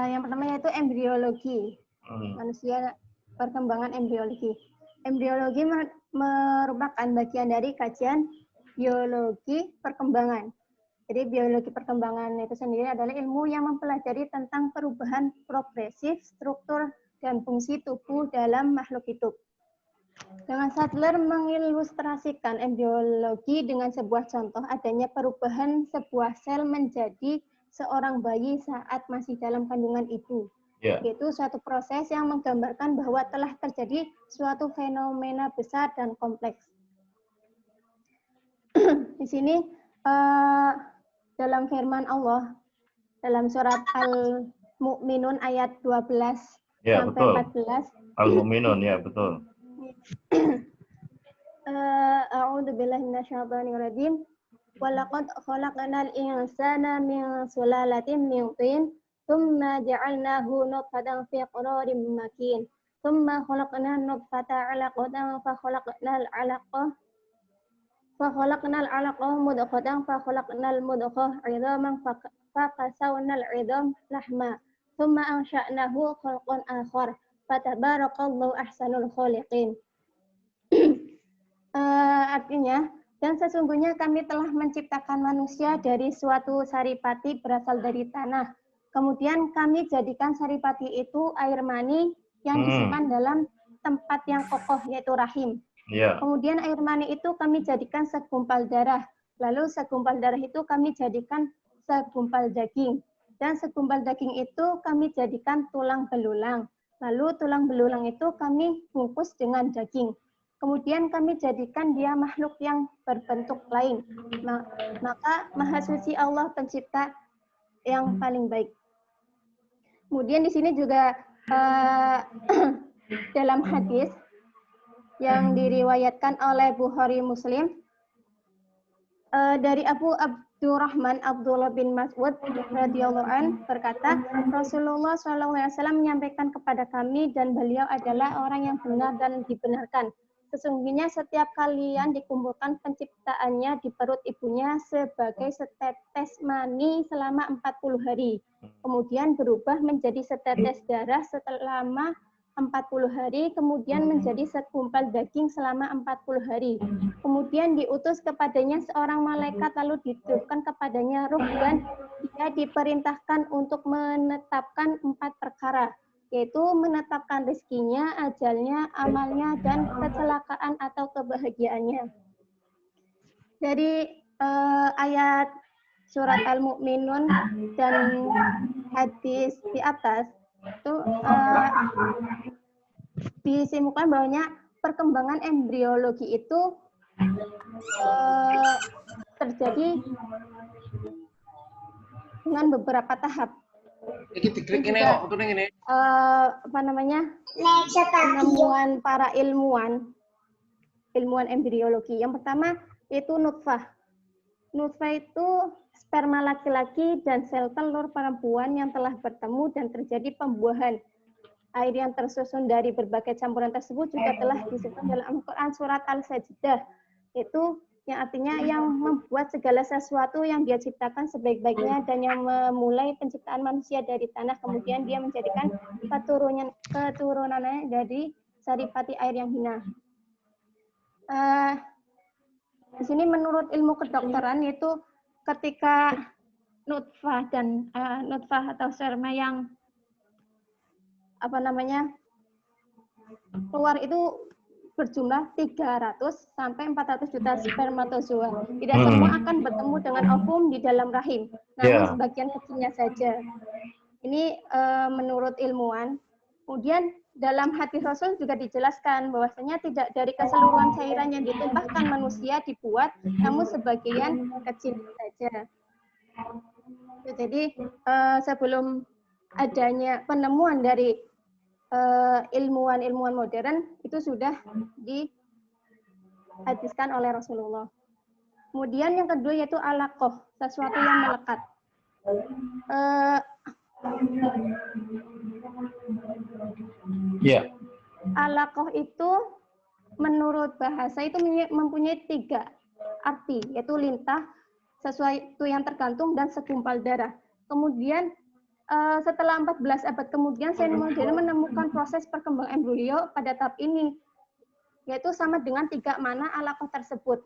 Yang pertama yaitu embriologi. Manusia, perkembangan embriologi. Embriologi merupakan bagian dari kajian biologi perkembangan. Jadi biologi perkembangan itu sendiri adalah ilmu yang mempelajari tentang perubahan progresif, struktur, dan fungsi tubuh dalam makhluk hidup. Dengan Sadler mengilustrasikan embriologi dengan sebuah contoh adanya perubahan sebuah sel menjadi seorang bayi saat masih dalam kandungan ibu. Yaitu suatu proses yang menggambarkan bahwa telah terjadi suatu fenomena besar dan kompleks. Di sini dalam firman Allah dalam surat Al-Mu'minun ayat 12 sampai betul. 14. Al-Mu'minun, ya betul. A'udzu billahi minasyaitonir rajim. Walaqad khalaqnal insana min sulalatin min tin, tsumma ja'alnahu nutfatan fi qararin makin. Tsumma khalaqnan nutfata 'alaqatan fa khalaqnal 'alaqah mudghatan fa khalaqnal mudghah 'idhaman fa kasawnal 'idham lahma. Tsumma ansha'nahu khalqan akhar. Fatabarakallahu ahsanul khaliqin. Artinya, dan sesungguhnya kami telah menciptakan manusia dari suatu saripati berasal dari tanah. Kemudian kami jadikan saripati itu air mani yang disimpan dalam tempat yang kokoh, yaitu rahim. Kemudian air mani itu kami jadikan segumpal darah. Lalu segumpal darah itu kami jadikan segumpal daging. Dan segumpal daging itu kami jadikan tulang belulang. Lalu tulang belulang itu kami bungkus dengan daging. Kemudian kami jadikan dia makhluk yang berbentuk lain. Maka Maha Suci Allah pencipta yang paling baik. Kemudian di sini juga dalam hadis yang diriwayatkan oleh Bukhari Muslim dari Abu Abdurrahman Abdullah bin Mas'ud radhiyallahu an berkata, Rasulullah SAW menyampaikan kepada kami dan beliau adalah orang yang benar dan dibenarkan. Sesungguhnya setiap kalian dikumpulkan penciptaannya di perut ibunya sebagai setetes mani selama 40 hari. Kemudian berubah menjadi setetes darah selama 40 hari, kemudian menjadi segumpal daging selama 40 hari. Kemudian diutus kepadanya seorang malaikat, lalu ditiupkan kepadanya ruh, dan dia diperintahkan untuk menetapkan 4 perkara, yaitu menetapkan rezekinya, ajalnya, amalnya, dan kecelakaan atau kebahagiaannya. Dari ayat surat Al-Mu'minun dan hadis di atas, itu disimpulkan bahwanya perkembangan embriologi itu terjadi dengan beberapa tahap. Penemuan para ilmuwan embriologi. Yang pertama itu nutfah. Nutfah itu sperma laki-laki dan sel telur perempuan yang telah bertemu dan terjadi pembuahan. Air yang tersusun dari berbagai campuran tersebut juga telah disebutkan dalam Al-Quran surat Al-Sajdah. Itu yang artinya yang membuat segala sesuatu yang dia ciptakan sebaik-baiknya dan yang memulai penciptaan manusia dari tanah, kemudian dia menjadikan keturunannya dari saripati air yang hina. Di sini menurut ilmu kedokteran yaitu ketika nutfah dan nutfah atau sperma yang keluar itu berjumlah 300 sampai 400 juta spermatozoa. Tidak semua akan bertemu dengan ovum di dalam rahim, namun sebagian kecilnya saja. Ini menurut ilmuwan. Kemudian dalam hadis Rasul juga dijelaskan bahwasanya tidak dari keseluruhan cairan yang ditumpahkan manusia dibuat, namun sebagian kecil saja. Jadi sebelum adanya penemuan dari ilmuwan modern itu sudah dihadiskan oleh Rasulullah. Kemudian yang kedua yaitu alaqah, sesuatu yang melekat. Alaqah itu menurut bahasa itu mempunyai 3 arti, yaitu lintah, sesuatu yang tergantung, dan segumpal darah. Kemudian setelah 14 abad kemudian, sains modern menemukan proses perkembangan embrio pada tahap ini, yaitu sama dengan 3 mana alaqah tersebut.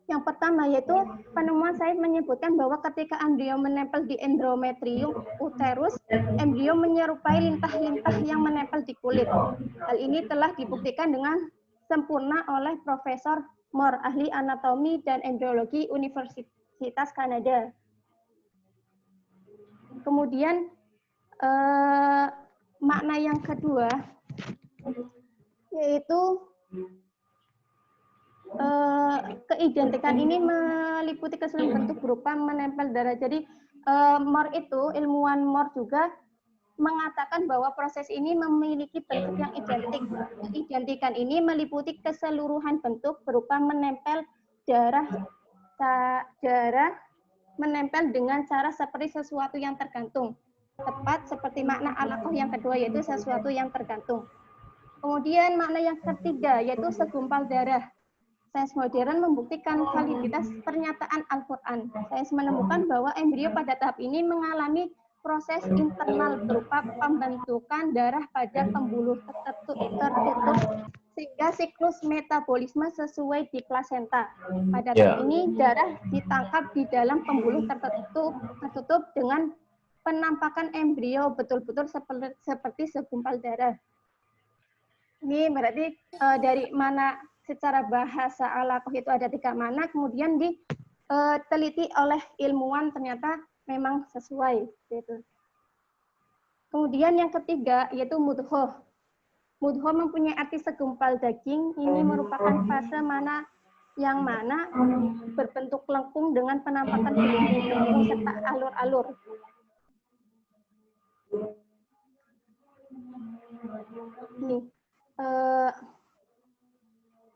Yang pertama yaitu penemuan sains menyebutkan bahwa ketika embrio menempel di endometrium uterus, embrio menyerupai lintah-lintah yang menempel di kulit. Hal ini telah dibuktikan dengan sempurna oleh Profesor Moore, ahli anatomi dan embriologi Universitas Kanada. Kemudian makna yang kedua yaitu keidentikan ini meliputi keseluruhan bentuk berupa menempel darah. Jadi Moore itu, ilmuwan Moore juga mengatakan bahwa proses ini memiliki bentuk yang identik. Keidentikan ini meliputi keseluruhan bentuk berupa menempel darah menempel dengan cara seperti sesuatu yang tergantung. Tepat seperti makna alaqah yang kedua, yaitu sesuatu yang tergantung. Kemudian makna yang ketiga yaitu segumpal darah. Sains modern membuktikan validitas pernyataan Al-Quran. Sains menemukan bahwa embrio pada tahap ini mengalami proses internal berupa pembentukan darah pada pembuluh tertutup sehingga siklus metabolisme sesuai di plasenta. Pada tahap ini darah ditangkap di dalam pembuluh tertutup dengan penampakan embrio betul-betul seperti segumpal darah. Ini berarti dari mana secara bahasa alaqah itu ada 3 mana, kemudian diteliti oleh ilmuwan ternyata memang sesuai. Gitu. Kemudian yang ketiga yaitu mudhoh. Mudhoh mempunyai arti segumpal daging. Ini merupakan fase mana yang mana berbentuk lengkung dengan penampakan gelembung serta alur-alur. Nih.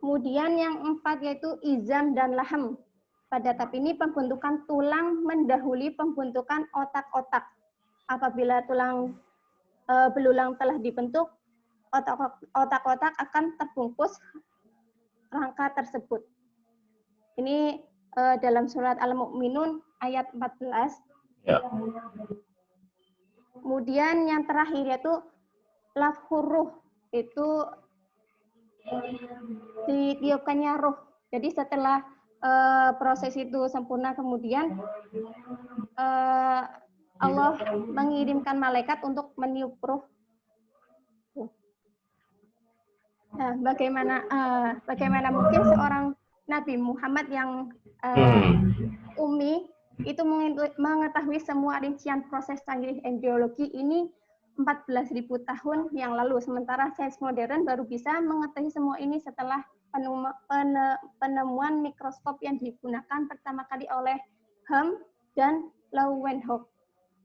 Kemudian yang 4 yaitu izam dan lahem. Pada tahap ini pembentukan tulang mendahului pembentukan otak-otak. Apabila tulang belulang telah dibentuk, otak-otak akan terbungkus rangka tersebut. Ini dalam surat Al-Mu'minun ayat 14. Ya. Kemudian yang terakhir yaitu lafhur ruh, itu ditiupkannya ruh. Jadi setelah proses itu sempurna, kemudian Allah mengirimkan malaikat untuk meniup ruh. Nah, bagaimana mungkin seorang Nabi Muhammad yang ummi itu mengetahui semua rincian proses canggih embriologi ini 14.000 tahun yang lalu, sementara sains modern baru bisa mengetahui semua ini setelah penemuan mikroskop yang digunakan pertama kali oleh Ham dan Leeuwenhoek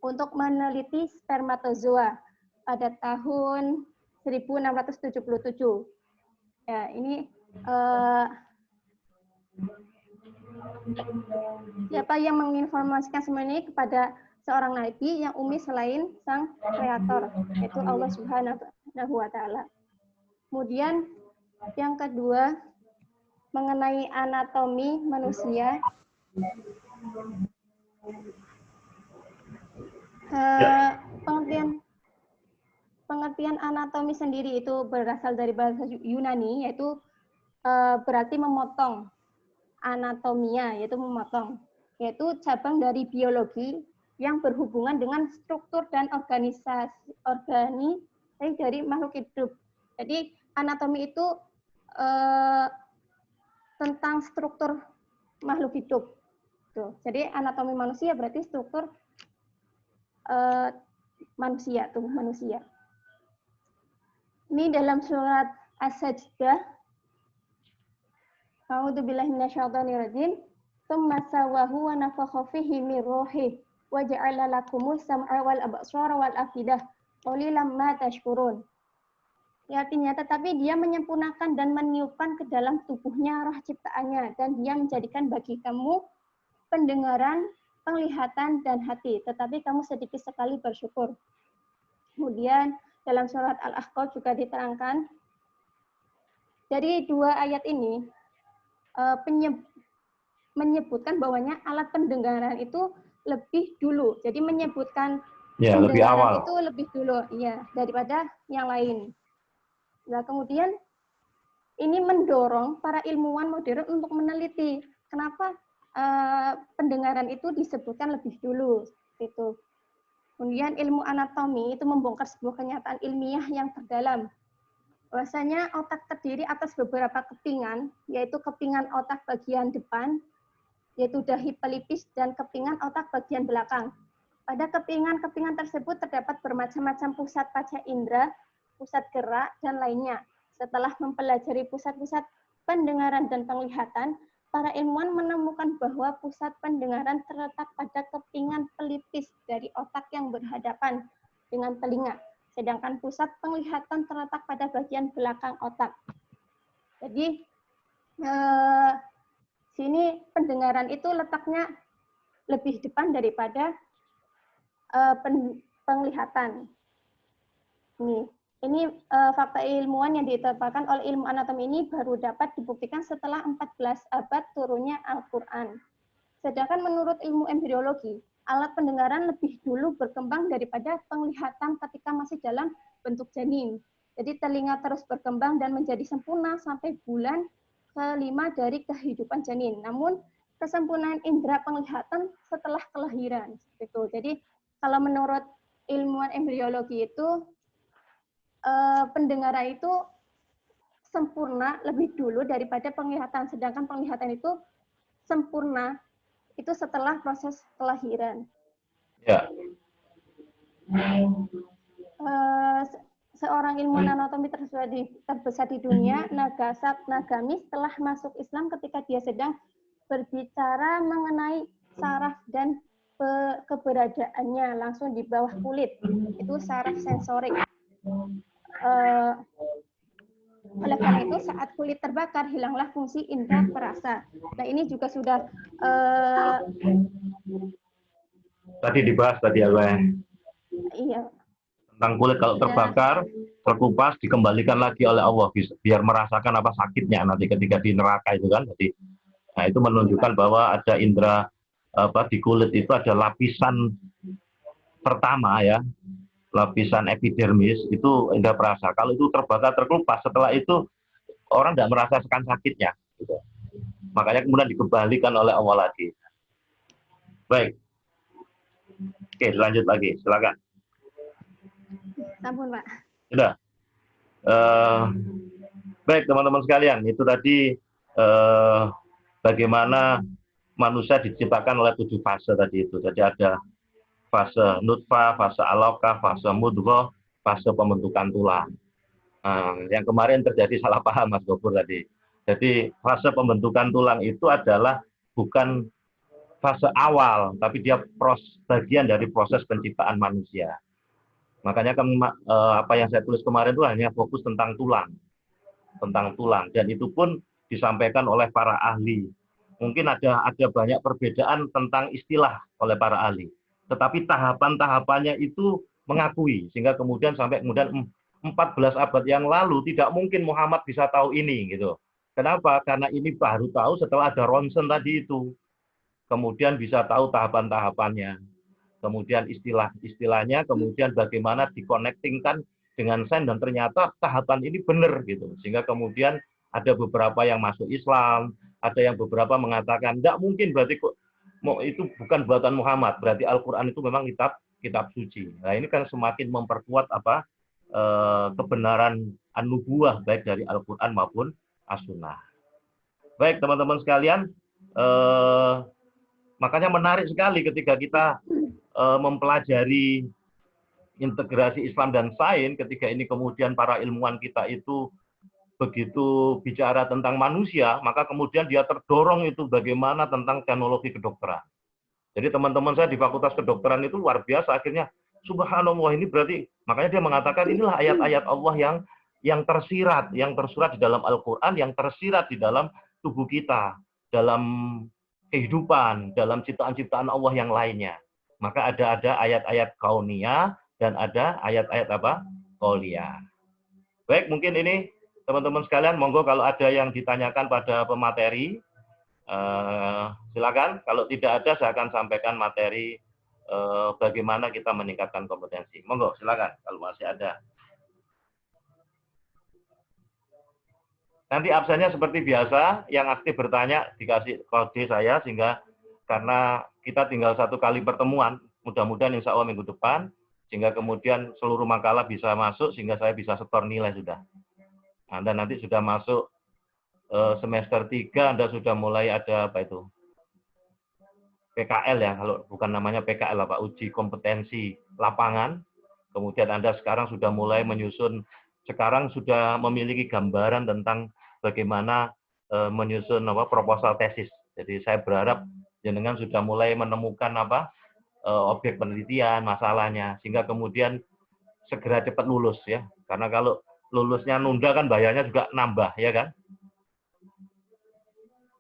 untuk meneliti spermatozoa pada tahun 1677. Ya, ini siapa yang menginformasikan semua ini kepada seorang nabi yang ummi selain sang kreator, yaitu Allah Subhanahu wa Ta'ala. Kemudian yang kedua mengenai anatomi manusia. Pengertian anatomi sendiri itu berasal dari bahasa Yunani, yaitu berarti memotong. Anatomia yaitu memotong, yaitu cabang dari biologi yang berhubungan dengan struktur dan organisasi dari makhluk hidup. Jadi anatomi itu tentang struktur makhluk hidup. Tuh. Jadi anatomi manusia berarti struktur manusia, tubuh manusia. Ini dalam surat As-Sajdah. A'udzubillahi minasyaitonirrajim. Tsumma sawahu wa nafakha fihi min ruhihi wa ja'ala lakumus sam'a wal absara wal afidah. Qalilan ma tashkurun. Ya, artinya tetapi dia menyempurnakan dan meniupkan ke dalam tubuhnya roh ciptaannya, dan dia menjadikan bagi kamu pendengaran, penglihatan dan hati, tetapi kamu sedikit sekali bersyukur. Kemudian dalam surat Al-Ahqaf juga diterangkan dari 2 ayat ini menyebutkan bahwanya alat pendengaran itu lebih dulu. Jadi menyebutkan Ya, lebih pendengaran awal. itu lebih dulu, ya, daripada yang lain. Nah, kemudian ini mendorong para ilmuwan modern untuk meneliti kenapa pendengaran itu disebutkan lebih dulu. Itu. Kemudian ilmu anatomi itu membongkar sebuah kenyataan ilmiah yang terdalam. Bahwasanya otak terdiri atas beberapa kepingan, yaitu kepingan otak bagian depan, yaitu dahi pelipis, dan kepingan otak bagian belakang. Pada kepingan-kepingan tersebut terdapat bermacam-macam pusat panca indera, pusat gerak, dan lainnya. Setelah mempelajari pusat-pusat pendengaran dan penglihatan, para ilmuwan menemukan bahwa pusat pendengaran terletak pada kepingan pelipis dari otak yang berhadapan dengan telinga, sedangkan pusat penglihatan terletak pada bagian belakang otak. Jadi, sini pendengaran itu letaknya lebih depan daripada penglihatan. Ini fakta ilmuwan yang ditetapkan oleh ilmu anatomi ini baru dapat dibuktikan setelah 14 abad turunnya Al-Quran. Sedangkan menurut ilmu embriologi, alat pendengaran lebih dulu berkembang daripada penglihatan ketika masih dalam bentuk janin. Jadi telinga terus berkembang dan menjadi sempurna sampai bulan kelima dari kehidupan janin. Namun kesempurnaan indera penglihatan setelah kelahiran. Gitu. Jadi kalau menurut ilmuwan embriologi itu pendengaran itu sempurna lebih dulu daripada penglihatan, sedangkan penglihatan itu sempurna itu setelah proses kelahiran. Ya. Seorang ilmuwan anatomi terbesar di dunia, Nagami, telah masuk Islam ketika dia sedang berbicara mengenai saraf dan keberadaannya langsung di bawah kulit. Itu saraf sensorik. Oleh karena itu, saat kulit terbakar, hilanglah fungsi indera perasa. Nah, ini juga sudah tadi dibahas tadi apa? Iya. Tentang kulit kalau terbakar, terkupas, dikembalikan lagi oleh Allah biar merasakan apa sakitnya nanti ketika di neraka itu kan. Jadi, nah itu menunjukkan bahwa ada indera di kulit itu ada lapisan pertama ya, lapisan epidermis itu indera perasa. Kalau itu terbakar terkelupas, setelah itu orang tidak merasakan sakitnya. Gitu. Makanya kemudian dikembalikan oleh Allah lagi. Baik. Oke, lanjut lagi. Silakan. Sampun, Pak. Sudah. Baik, teman-teman sekalian. Itu tadi bagaimana manusia diciptakan oleh 7 fase tadi itu. Jadi ada fase nutfah, fase alaqah, fase mudghah, fase pembentukan tulang. Yang kemarin terjadi salah paham Mas Gofur tadi. Jadi fase pembentukan tulang itu adalah bukan fase awal, tapi dia bagian dari proses penciptaan manusia. Makanya apa yang saya tulis kemarin itu hanya fokus tentang tulang. Dan itu pun disampaikan oleh para ahli. Mungkin ada banyak perbedaan tentang istilah oleh para ahli. Tetapi tahapan-tahapannya itu mengakui, sehingga kemudian sampai 14 abad yang lalu tidak mungkin Muhammad bisa tahu ini gitu. Kenapa? Karena ini baru tahu setelah ada ronsen tadi itu. Kemudian bisa tahu tahapan-tahapannya. Kemudian istilah-istilahnya, kemudian bagaimana dikonektingkan dengan sains, dan ternyata tahapan ini benar gitu. Sehingga kemudian ada beberapa yang masuk Islam, ada yang beberapa mengatakan tidak mungkin, berarti itu bukan buatan Muhammad, berarti Al-Quran itu memang kitab suci. Nah ini kan semakin memperkuat kebenaran an-nubuwah baik dari Al-Quran maupun as-sunnah. Baik teman-teman sekalian, makanya menarik sekali ketika kita mempelajari integrasi Islam dan sains, ketika ini kemudian para ilmuwan kita itu begitu bicara tentang manusia, maka kemudian dia terdorong itu bagaimana tentang teknologi kedokteran. Jadi teman-teman saya di Fakultas Kedokteran itu luar biasa, akhirnya subhanallah, ini berarti, makanya dia mengatakan inilah ayat-ayat Allah yang tersirat di dalam Al-Quran, yang tersirat di dalam tubuh kita, dalam kehidupan, dalam ciptaan-ciptaan Allah yang lainnya. Maka ada ayat-ayat kauniyah dan ada ayat-ayat qauliyah. Baik, mungkin ini teman-teman sekalian, monggo kalau ada yang ditanyakan pada pemateri, Silakan. Kalau tidak ada, saya akan sampaikan materi bagaimana kita meningkatkan kompetensi. Monggo, silakan kalau masih ada. Nanti absennya seperti biasa, yang aktif bertanya dikasih kode saya, sehingga karena kita tinggal 1 kali pertemuan, mudah-mudahan insya Allah minggu depan, sehingga kemudian seluruh makalah bisa masuk, sehingga saya bisa setor nilai sudah. Anda nanti sudah masuk semester 3, Anda sudah mulai ada apa itu? PKL ya, kalau bukan namanya PKL, apa, uji kompetensi lapangan. Kemudian Anda sekarang sudah mulai menyusun, sekarang sudah memiliki gambaran tentang bagaimana menyusun proposal tesis. Jadi saya berharap jenengan sudah mulai menemukan objek penelitian, masalahnya, sehingga kemudian segera cepat lulus ya. Karena kalau lulusnya nunda kan bayarnya juga nambah ya kan?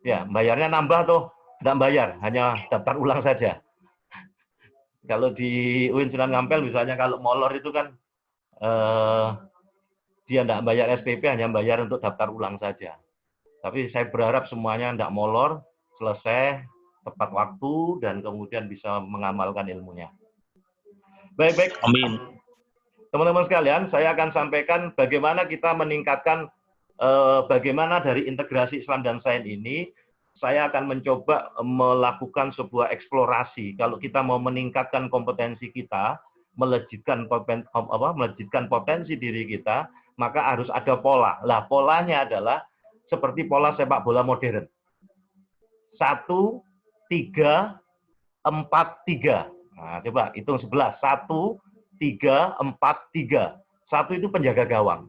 Ya, bayarnya nambah tuh, tidak bayar, hanya daftar ulang saja. Kalau di UIN Sunan Ampel misalnya kalau molor itu kan dia tidak bayar SPP, hanya bayar untuk daftar ulang saja. Tapi saya berharap semuanya tidak molor, selesai tepat waktu, dan kemudian bisa mengamalkan ilmunya. Baik-baik. Amin. Teman-teman sekalian, saya akan sampaikan bagaimana kita meningkatkan, bagaimana dari integrasi Islam dan Sains ini, saya akan mencoba melakukan sebuah eksplorasi. Kalau kita mau meningkatkan kompetensi kita, melejitkan potensi diri kita, maka harus ada pola. Lah, polanya adalah seperti pola sepak bola modern. 1, 3, 4, 3. Nah, coba hitung 11. 1, 3, 4, 3. 1 itu penjaga gawang.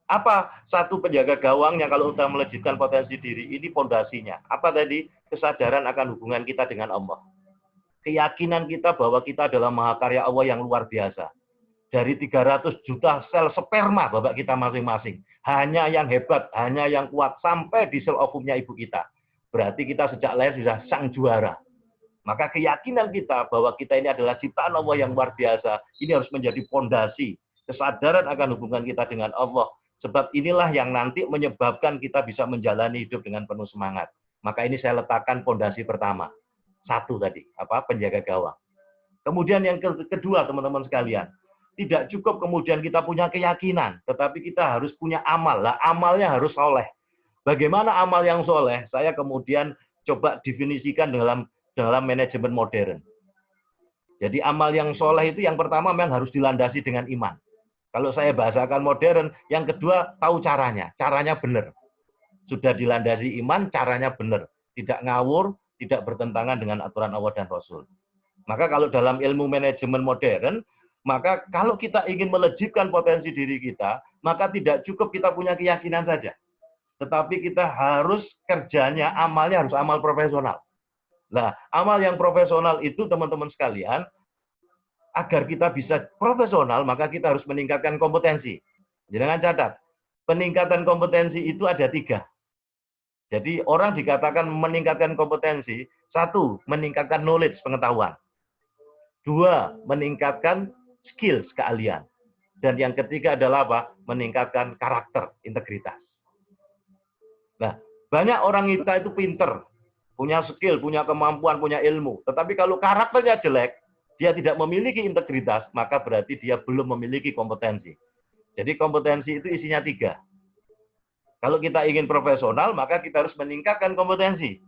Apa 1 penjaga gawangnya kalau kita melejitkan potensi diri? Ini pondasinya. Apa tadi? Kesadaran akan hubungan kita dengan Allah. Keyakinan kita bahwa kita adalah mahakarya Allah yang luar biasa. Dari 300 juta sel sperma bapak kita masing-masing. Hanya yang hebat, hanya yang kuat, sampai di sel ovumnya ibu kita. Berarti kita sejak lahir sudah sang juara. Maka keyakinan kita bahwa kita ini adalah ciptaan Allah yang luar biasa, ini harus menjadi pondasi. Kesadaran akan hubungan kita dengan Allah. Sebab inilah yang nanti menyebabkan kita bisa menjalani hidup dengan penuh semangat. Maka ini saya letakkan pondasi pertama. 1 tadi, penjaga gawang. Kemudian yang kedua, teman-teman sekalian, tidak cukup kemudian kita punya keyakinan, tetapi kita harus punya amal. Lah, amalnya harus soleh. Bagaimana amal yang soleh? Saya kemudian coba definisikan dalam manajemen modern. Jadi amal yang soleh itu yang pertama memang harus dilandasi dengan iman. Kalau saya bahasakan modern, yang kedua tahu caranya benar. Sudah dilandasi iman, caranya benar. Tidak ngawur, tidak bertentangan dengan aturan Allah dan Rasul. Maka kalau dalam ilmu manajemen modern, maka kalau kita ingin melejitkan potensi diri kita, maka tidak cukup kita punya keyakinan saja. Tetapi kita harus kerjanya, amalnya harus amal profesional. Nah, amal yang profesional itu teman-teman sekalian, agar kita bisa profesional, maka kita harus meningkatkan kompetensi. Jangan catat, peningkatan kompetensi itu ada 3. Jadi orang dikatakan meningkatkan kompetensi, 1, meningkatkan knowledge, pengetahuan. 2, meningkatkan skills, keahlian. Dan yang ketiga adalah apa? Meningkatkan karakter, integritas. Nah, banyak orang kita itu pinter, punya skill, punya kemampuan, punya ilmu. Tetapi kalau karakternya jelek, dia tidak memiliki integritas, maka berarti dia belum memiliki kompetensi. Jadi kompetensi itu isinya 3. Kalau kita ingin profesional, maka kita harus meningkatkan kompetensi.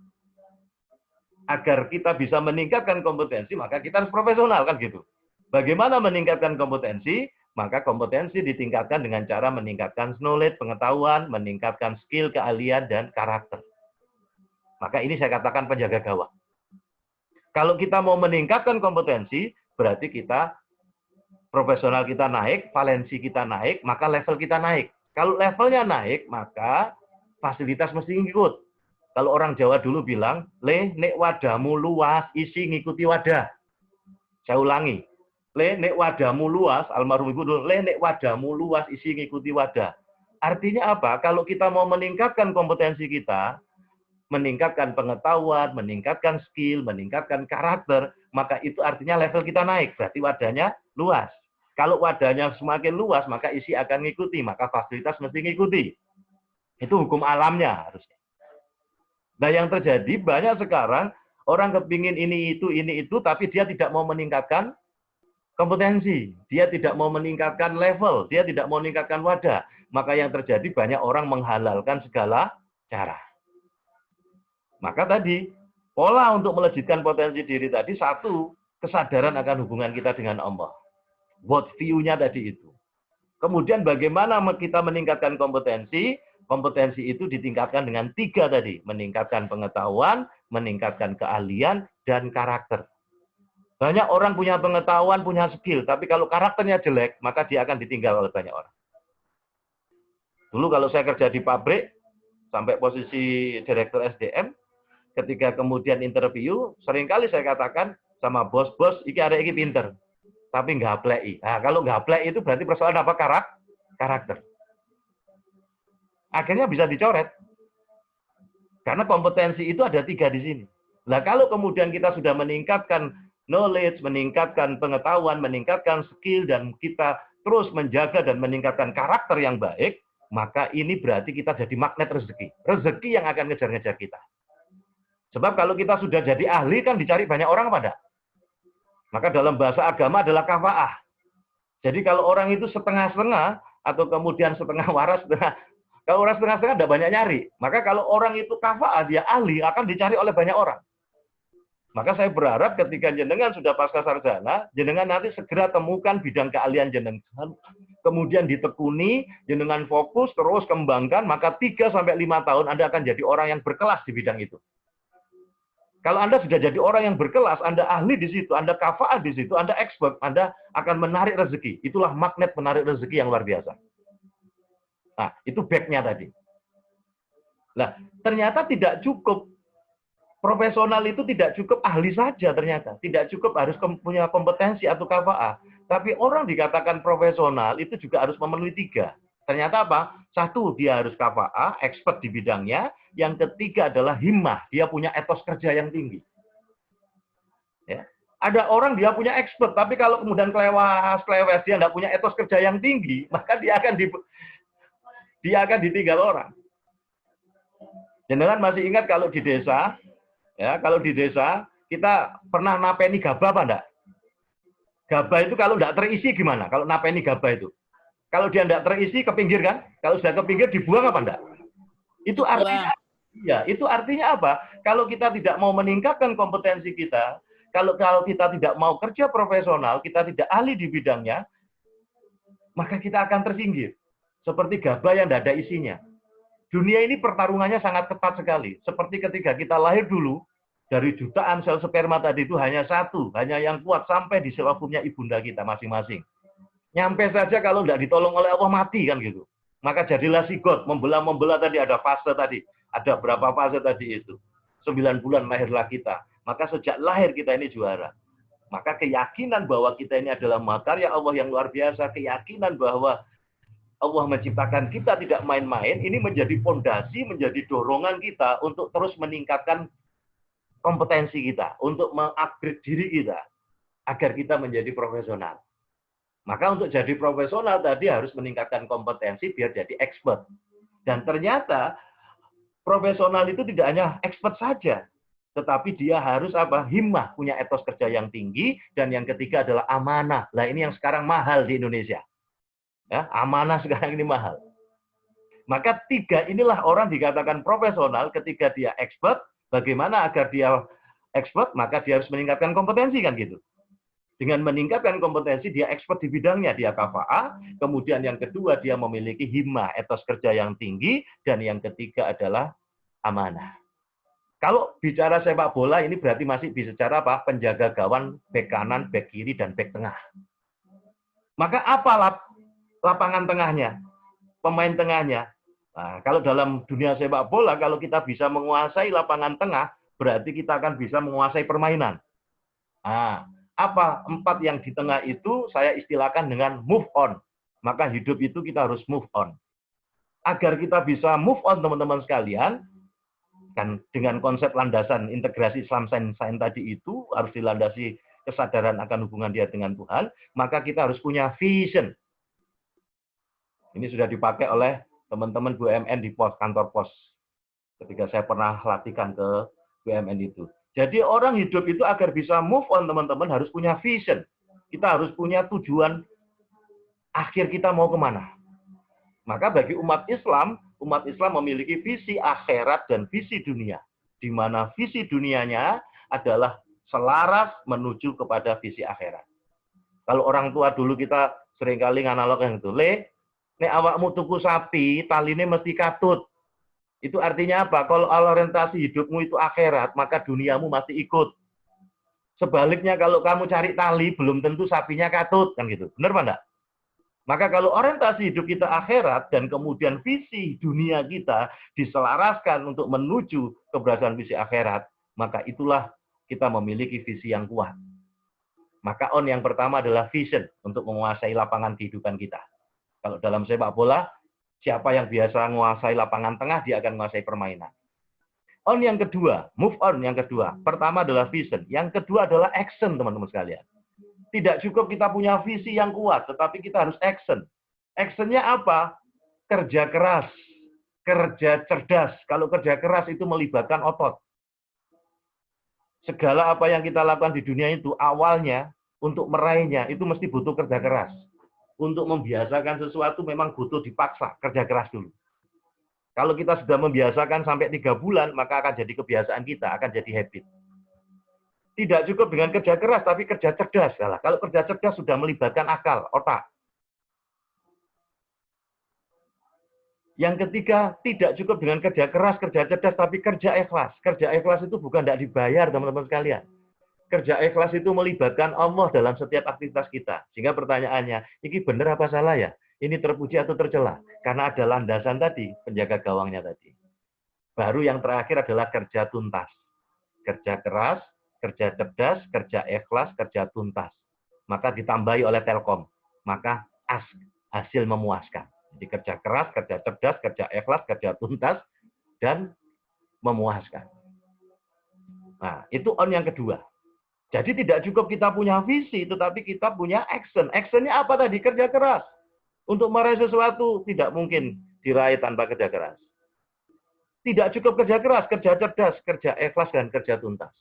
Agar kita bisa meningkatkan kompetensi, maka kita harus profesional, kan gitu. Bagaimana meningkatkan kompetensi? Maka kompetensi ditingkatkan dengan cara meningkatkan knowledge, pengetahuan, meningkatkan skill, keahlian, dan karakter. Maka ini saya katakan penjaga gawang. Kalau kita mau meningkatkan kompetensi, berarti kita profesional kita naik, valensi kita naik, maka level kita naik. Kalau levelnya naik, maka fasilitas mesti ngikut. Kalau orang Jawa dulu bilang, le nek wadahmu luas, isi ngikuti wadah. Saya ulangi, le nek wadahmu luas, almarhum ibu dulu, le nek wadahmu luas, isi ngikuti wadah. Artinya apa? Kalau kita mau meningkatkan kompetensi kita, meningkatkan pengetahuan, meningkatkan skill, meningkatkan karakter, maka itu artinya level kita naik, berarti wadahnya luas. Kalau wadahnya semakin luas, maka isi akan mengikuti, maka fasilitas mesti mengikuti. Itu hukum alamnya harusnya. Nah, yang terjadi banyak sekarang orang kepingin ini itu, tapi dia tidak mau meningkatkan kompetensi, dia tidak mau meningkatkan level, dia tidak mau meningkatkan wadah. Maka yang terjadi banyak orang menghalalkan segala cara. Maka tadi, pola untuk melejitkan potensi diri tadi, satu, kesadaran akan hubungan kita dengan Allah. What view-nya tadi itu. Kemudian bagaimana kita meningkatkan kompetensi? Kompetensi itu ditingkatkan dengan 3 tadi. Meningkatkan pengetahuan, meningkatkan keahlian, dan karakter. Banyak orang punya pengetahuan, punya skill, tapi kalau karakternya jelek, maka dia akan ditinggal oleh banyak orang. Dulu kalau saya kerja di pabrik, sampai posisi direktur SDM, ketika kemudian interview, seringkali saya katakan sama bos-bos, iki ada iki pinter, tapi nggak play. Nah, kalau nggak play itu berarti persoalan apa? Karakter. Akhirnya bisa dicoret. Karena kompetensi itu ada 3 di sini. Nah, kalau kemudian kita sudah meningkatkan knowledge, meningkatkan pengetahuan, meningkatkan skill, dan kita terus menjaga dan meningkatkan karakter yang baik, maka ini berarti kita jadi magnet rezeki. Rezeki yang akan ngejar-ngejar kita. Sebab kalau kita sudah jadi ahli kan dicari banyak orang pada. Maka dalam bahasa agama adalah kafa'ah. Jadi kalau orang itu setengah-setengah atau kemudian setengah waras, kalau orang setengah-setengah tidak banyak nyari. Maka kalau orang itu kafa'ah, dia ahli, akan dicari oleh banyak orang. Maka saya berharap ketika jenengan sudah pasca sarjana, jenengan nanti segera temukan bidang keahlian jenengan, kemudian ditekuni, jenengan fokus, terus kembangkan, maka 3-5 tahun Anda akan jadi orang yang berkelas di bidang itu. Kalau Anda sudah jadi orang yang berkelas, Anda ahli di situ, Anda kafa'ah di situ, Anda expert, Anda akan menarik rezeki. Itulah magnet menarik rezeki yang luar biasa. Nah, itu back-nya tadi. Nah, ternyata tidak cukup. Profesional itu tidak cukup ahli saja ternyata. Tidak cukup harus punya kompetensi atau kafa'ah. Tapi orang dikatakan profesional itu juga harus memenuhi 3. Ternyata apa? 1, dia harus kafa'ah, expert di bidangnya. Yang ketiga adalah himmah, dia punya etos kerja yang tinggi. Ya. Ada orang dia punya expert, tapi kalau kemudian kelewes, dia tidak punya etos kerja yang tinggi, maka dia akan ditinggal orang. Jenengan masih ingat kalau di desa, ya, kalau di desa kita pernah napeni gabah apa enggak? Gabah itu kalau tidak terisi gimana? Kalau napeni gabah itu, kalau dia tidak terisi ke pinggir kan? Kalau sudah ke pinggir dibuang apa enggak? Itu artinya, ya, itu artinya apa? Kalau kita tidak mau meningkatkan kompetensi kita, kalau kita tidak mau kerja profesional, kita tidak ahli di bidangnya, maka kita akan tersinggir. Seperti gabah yang tidak ada isinya. Dunia ini pertarungannya sangat ketat sekali. Seperti ketika kita lahir dulu, dari jutaan sel sperma tadi itu hanya 1, hanya yang kuat sampai di sel ovumnya ibunda kita masing-masing. Nyampe saja kalau tidak ditolong oleh Allah mati kan gitu. Maka jadilah sigot, membelah tadi ada fase tadi. Ada berapa fase tadi itu. 9 bulan lahirlah kita. Maka sejak lahir kita ini juara. Maka keyakinan bahwa kita ini adalah makarya Allah yang luar biasa. Keyakinan bahwa Allah menciptakan kita tidak main-main. Ini menjadi fondasi, menjadi dorongan kita untuk terus meningkatkan kompetensi kita. Untuk mengupgrade diri kita. Agar kita menjadi profesional. Maka untuk jadi profesional tadi harus meningkatkan kompetensi biar jadi expert. Dan ternyata profesional itu tidak hanya expert saja, tetapi dia harus apa? Himmah, punya etos kerja yang tinggi, dan yang ketiga adalah amanah. Nah, ini yang sekarang mahal di Indonesia. Ya, amanah sekarang ini mahal. Maka 3 inilah orang dikatakan profesional ketika dia expert. Bagaimana agar dia expert? Maka dia harus meningkatkan kompetensi kan gitu. Dengan meningkatkan kompetensi, dia expert di bidangnya, dia kafa'ah. Kemudian yang kedua, dia memiliki himmah, etos kerja yang tinggi. Dan yang ketiga adalah amanah. Kalau bicara sepak bola, ini berarti masih bicara apa? Penjaga gawang, bek kanan, bek kiri, dan bek tengah. Maka apa lapangan tengahnya? Pemain tengahnya. Nah, kalau dalam dunia sepak bola, kalau kita bisa menguasai lapangan tengah, berarti kita akan bisa menguasai permainan. Nah, apa 4 yang di tengah itu saya istilahkan dengan move on. Maka hidup itu kita harus move on. Agar kita bisa move on teman-teman sekalian, kan dengan konsep landasan integrasi Islam Sains tadi itu harus dilandasi kesadaran akan hubungan dia dengan Tuhan, maka kita harus punya vision. Ini sudah dipakai oleh teman-teman BUMN di kantor pos. Ketika saya pernah latihkan ke BUMN itu. Jadi orang hidup itu agar bisa move on teman-teman harus punya vision. Kita harus punya tujuan akhir kita mau kemana. Maka bagi umat Islam memiliki visi akhirat dan visi dunia. Di mana visi dunianya adalah selaras menuju kepada visi akhirat. Kalau orang tua dulu kita seringkali nganalog yang itu, nek awakmu tuku sapi, taline mesti katut. Itu artinya apa? Kalau orientasi hidupmu itu akhirat, maka duniamu masih ikut. Sebaliknya kalau kamu cari tali, belum tentu sapinya katut, kan gitu. Benar Pak enggak? Maka kalau orientasi hidup kita akhirat dan kemudian visi dunia kita diselaraskan untuk menuju keberadaan visi akhirat, maka itulah kita memiliki visi yang kuat. Maka on yang pertama adalah vision untuk menguasai lapangan kehidupan kita. Kalau dalam sepak bola, siapa yang biasa menguasai lapangan tengah, dia akan menguasai permainan. On yang kedua, move on yang kedua. Pertama adalah vision. Yang kedua adalah action, teman-teman sekalian. Tidak cukup kita punya visi yang kuat, tetapi kita harus action. Actionnya apa? Kerja keras, kerja cerdas. Kalau kerja keras itu melibatkan otot. Segala apa yang kita lakukan di dunia itu, awalnya untuk meraihnya, itu mesti butuh kerja keras. Untuk membiasakan sesuatu memang butuh dipaksa, kerja keras dulu. Kalau kita sudah membiasakan sampai 3 bulan, maka akan jadi kebiasaan kita, akan jadi habit. Tidak cukup dengan kerja keras, tapi kerja cerdas. Kalau kerja cerdas sudah melibatkan akal, otak. Yang ketiga, tidak cukup dengan kerja keras, kerja cerdas, tapi kerja ikhlas. Kerja ikhlas itu bukan tidak dibayar, teman-teman sekalian. Kerja ikhlas itu melibatkan Allah dalam setiap aktivitas kita. Sehingga pertanyaannya, ini benar apa salah ya? Ini terpuji atau tercela? Karena ada landasan tadi, penjaga gawangnya tadi. Baru yang terakhir adalah kerja tuntas. Kerja keras, kerja cerdas, kerja ikhlas, kerja tuntas. Maka ditambahi oleh Telkom. Maka hasil memuaskan. Jadi kerja keras, kerja cerdas, kerja ikhlas, kerja tuntas, dan memuaskan. Nah, itu on yang kedua. Jadi tidak cukup kita punya visi, tetapi kita punya action. Actionnya apa tadi? Kerja keras. Untuk meraih sesuatu tidak mungkin diraih tanpa kerja keras. Tidak cukup kerja keras, kerja cerdas, kerja ikhlas, dan kerja tuntas.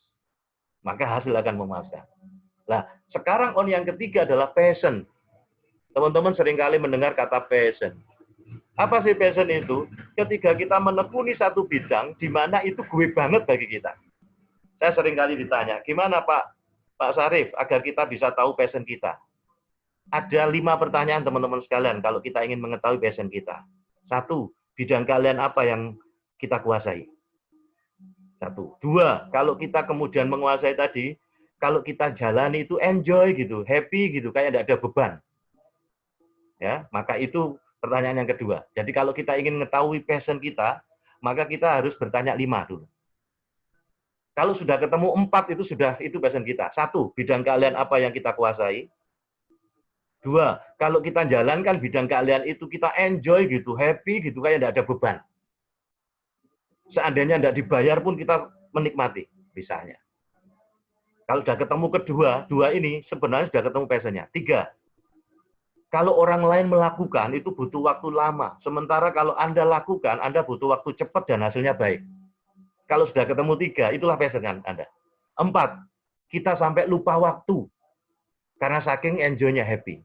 Maka hasil akan memuaskan. Nah, sekarang on yang ketiga adalah passion. Teman-teman seringkali mendengar kata passion. Apa sih passion itu? Ketika kita menekuni satu bidang, di mana itu gue banget bagi kita. Saya seringkali ditanya, gimana Pak Syarif, agar kita bisa tahu passion kita. Ada 5 pertanyaan teman-teman sekalian kalau kita ingin mengetahui passion kita. 1, bidang kalian apa yang kita kuasai? 1. 2, kalau kita kemudian menguasai tadi, kalau kita jalani itu enjoy gitu, happy gitu, kayak tidak ada beban. Ya, maka itu pertanyaan yang kedua. Jadi kalau kita ingin mengetahui passion kita, maka kita harus bertanya 5 dulu. Kalau sudah ketemu 4 itu passion kita. 1, bidang kalian apa yang kita kuasai. 2, kalau kita jalankan bidang kalian itu kita enjoy gitu, happy gitu, kayak tidak ada beban. Seandainya tidak dibayar pun kita menikmati, misalnya. Kalau sudah ketemu kedua, 2 ini sebenarnya sudah ketemu passionnya. 3, kalau orang lain melakukan itu butuh waktu lama. Sementara kalau Anda lakukan, Anda butuh waktu cepat dan hasilnya baik. Kalau sudah ketemu 3, itulah passion Anda. 4, kita sampai lupa waktu. Karena saking enjoy-nya, happy.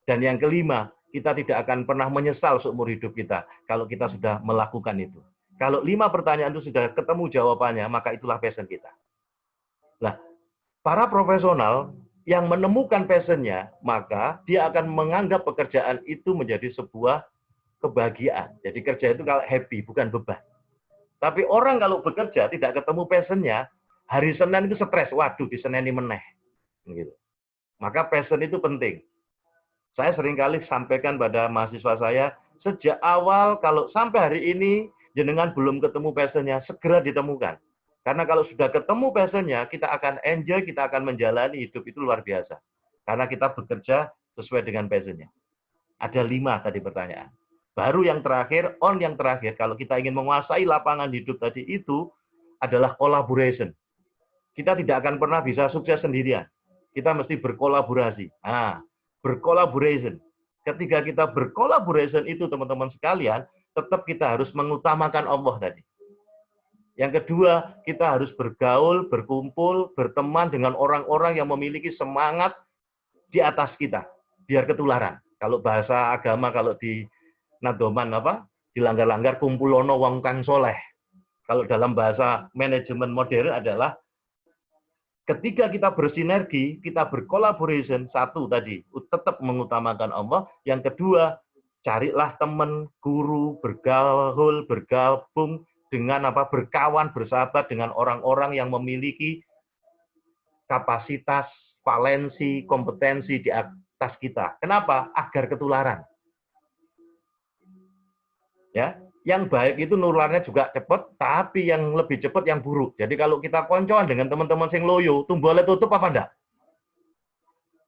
Dan yang kelima, kita tidak akan pernah menyesal seumur hidup kita kalau kita sudah melakukan itu. Kalau 5 pertanyaan itu sudah ketemu jawabannya, maka itulah passion kita. Nah, para profesional yang menemukan passion-nya, maka dia akan menganggap pekerjaan itu menjadi sebuah kebahagiaan. Jadi kerja itu kalau happy, bukan beban. Tapi orang kalau bekerja tidak ketemu passion-nya, hari Senin itu stres. Waduh, di Senin ini meneh. Gitu. Maka passion itu penting. Saya seringkali sampaikan pada mahasiswa saya, sejak awal kalau sampai hari ini, jenengan belum ketemu passion-nya, segera ditemukan. Karena kalau sudah ketemu passion-nya, kita akan enjoy, kita akan menjalani hidup itu luar biasa. Karena kita bekerja sesuai dengan passion-nya. Ada 5 tadi pertanyaan. Baru yang terakhir, on yang terakhir, kalau kita ingin menguasai lapangan hidup tadi itu adalah collaboration. Kita tidak akan pernah bisa sukses sendirian. Kita mesti berkolaborasi. Nah, berkolaboration. Ketika kita berkolaboration itu, teman-teman sekalian, tetap kita harus mengutamakan Allah tadi. Yang kedua, kita harus bergaul, berkumpul, berteman dengan orang-orang yang memiliki semangat di atas kita, biar ketularan. Kalau bahasa agama, kalau di Nadoman apa? Dilanggar-langgar kumpulono wong kang soleh. Kalau dalam bahasa manajemen modern adalah ketika kita bersinergi, kita berkolaborasi, satu tadi tetap mengutamakan Allah. Yang kedua, carilah teman, guru, bergaul, bergabung dengan apa? Berkawan, bersahabat dengan orang-orang yang memiliki kapasitas, valensi, kompetensi di atas kita. Kenapa? Agar ketularan. Ya, yang baik itu nularnya juga cepat, tapi yang lebih cepat yang buruk. Jadi kalau kita koncoan dengan teman-teman sing loyo, tumbuh tutup apa enggak?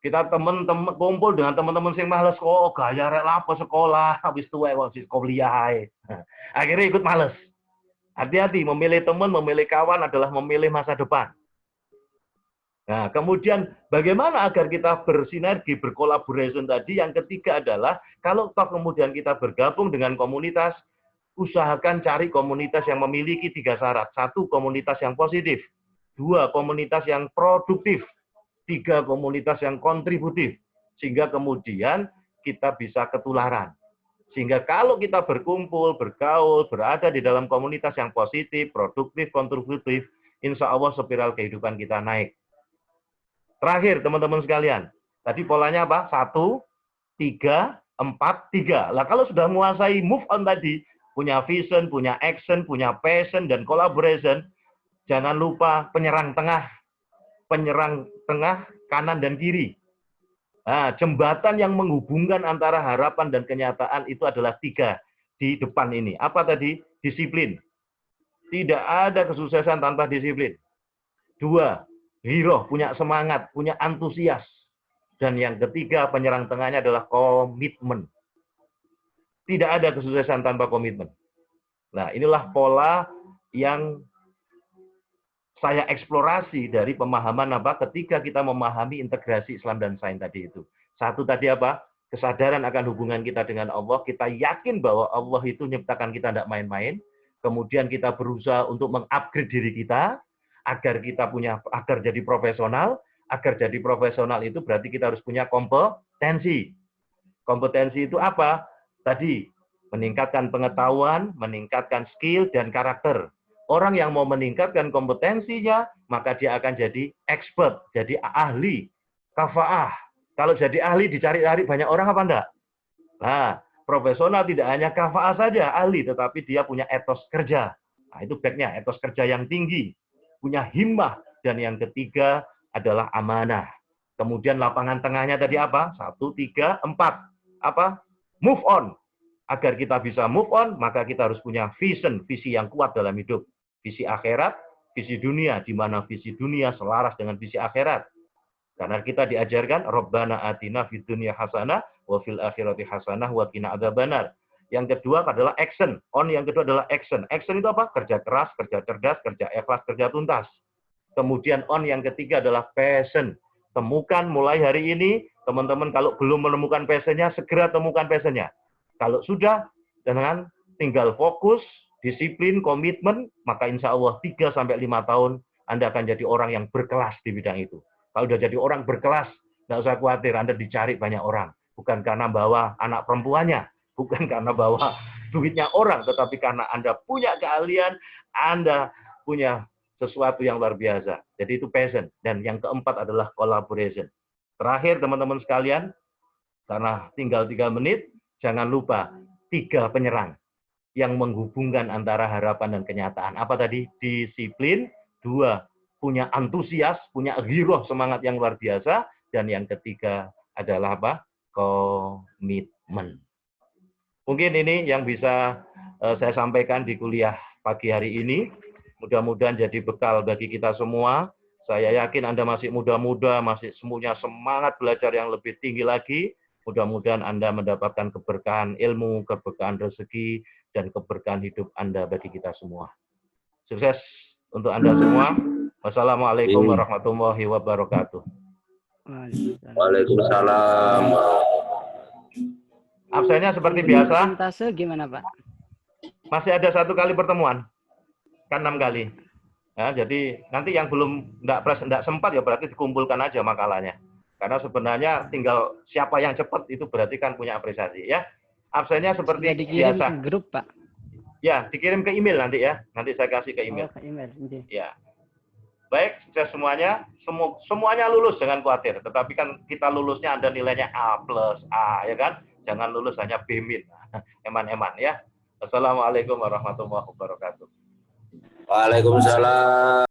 Kita teman-teman kumpul dengan teman-teman sing males kok gaya rek lapo sekolah, habis tuwek wong kuliah ae. Akhirnya ikut males. Hati-hati, memilih teman, memilih kawan adalah memilih masa depan. Nah, kemudian bagaimana agar kita bersinergi, berkolaborasi tadi? Yang ketiga adalah, kalau toh kemudian kita bergabung dengan komunitas, usahakan cari komunitas yang memiliki 3 syarat. 1, komunitas yang positif. 2, komunitas yang produktif. 3, komunitas yang kontributif. Sehingga kemudian kita bisa ketularan. Sehingga kalau kita berkumpul, bergaul, berada di dalam komunitas yang positif, produktif, kontributif, insya Allah spiral kehidupan kita naik. Terakhir, teman-teman sekalian. Tadi polanya apa? 1, 3, 4, 3. Lah kalau sudah menguasai move on tadi, punya vision, punya action, punya passion, dan collaboration, jangan lupa penyerang tengah, kanan dan kiri. Nah, jembatan yang menghubungkan antara harapan dan kenyataan itu adalah 3 di depan ini. Apa tadi? Disiplin. Tidak ada kesuksesan tanpa disiplin. 2, giroh, punya semangat, punya antusias. Dan yang ketiga, penyerang tengahnya adalah komitmen. Tidak ada kesuksesan tanpa komitmen. Nah, inilah pola yang saya eksplorasi dari pemahaman apa ketika kita memahami integrasi Islam dan sains tadi itu. 1 tadi apa? Kesadaran akan hubungan kita dengan Allah. Kita yakin bahwa Allah itu menciptakan kita tidak main-main. Kemudian kita berusaha untuk mengupgrade diri kita agar jadi profesional. Agar jadi profesional itu berarti kita harus punya kompetensi. Kompetensi itu apa? Tadi, meningkatkan pengetahuan, meningkatkan skill, dan karakter. Orang yang mau meningkatkan kompetensinya, maka dia akan jadi expert, jadi ahli, kafaah. Kalau jadi ahli, dicari-cari banyak orang apa enggak? Nah, profesional tidak hanya kafaah saja, ahli, tetapi dia punya etos kerja. Nah, itu backnya, etos kerja yang tinggi, punya himmah, dan yang ketiga adalah amanah. Kemudian lapangan tengahnya tadi apa? 1, 3, 4. Apa? Move on. Agar kita bisa move on, maka kita harus punya vision, visi yang kuat dalam hidup. Visi akhirat, visi dunia, di mana visi dunia selaras dengan visi akhirat. Karena kita diajarkan, Rabbana atina fid dunya hasanah, wa fil akhirati hasanah, wa qina adzabannar. Yang kedua adalah action. On yang kedua adalah action. Action itu apa? Kerja keras, kerja cerdas, kerja ikhlas, kerja tuntas. Kemudian on yang ketiga adalah passion. Temukan mulai hari ini, teman-teman kalau belum menemukan passionnya, segera temukan passionnya. Kalau sudah, dengan tinggal fokus, disiplin, komitmen, maka insya Allah 3-5 tahun Anda akan jadi orang yang berkelas di bidang itu. Kalau sudah jadi orang berkelas, tidak usah khawatir, Anda dicari banyak orang. Bukan karena bawa anak perempuannya, bukan karena bawa duitnya orang, tetapi karena Anda punya keahlian, Anda punya sesuatu yang luar biasa. Jadi itu passion. Dan yang keempat adalah collaboration. Terakhir teman-teman sekalian, karena tinggal 3 menit, jangan lupa 3 penyerang yang menghubungkan antara harapan dan kenyataan. Apa tadi? Disiplin. 2, punya antusias, punya giroh, semangat yang luar biasa. Dan yang ketiga adalah apa? Komitmen. Mungkin ini yang bisa saya sampaikan di kuliah pagi hari ini. Mudah-mudahan jadi bekal bagi kita semua. Saya yakin Anda masih muda-muda, masih semuanya semangat belajar yang lebih tinggi lagi. Mudah-mudahan Anda mendapatkan keberkahan ilmu, keberkahan rezeki, dan keberkahan hidup Anda bagi kita semua. Sukses untuk Anda semua. Wassalamualaikum warahmatullahi wabarakatuh. Waalaikumsalam. Absennya seperti biasa. Persentase gimana, Pak? Masih ada 1 kali pertemuan. kan 6 kali. Ya, jadi nanti yang belum nggak sempat ya berarti dikumpulkan aja makalahnya. Karena sebenarnya tinggal siapa yang cepat itu berarti kan punya apresiasi ya. Absennya seperti Sudah dikirim biasa. ke grup, Pak. Ya, dikirim ke email nanti ya. Nanti saya kasih ke email. Oh, ke email. Ya. Baik, sukses semuanya. Semuanya lulus, jangan khawatir. Tetapi kan kita lulusnya ada nilainya A plus A, ya kan? Jangan lulus hanya B min. Eman-eman ya. Assalamualaikum warahmatullahi wabarakatuh. Waalaikumsalam.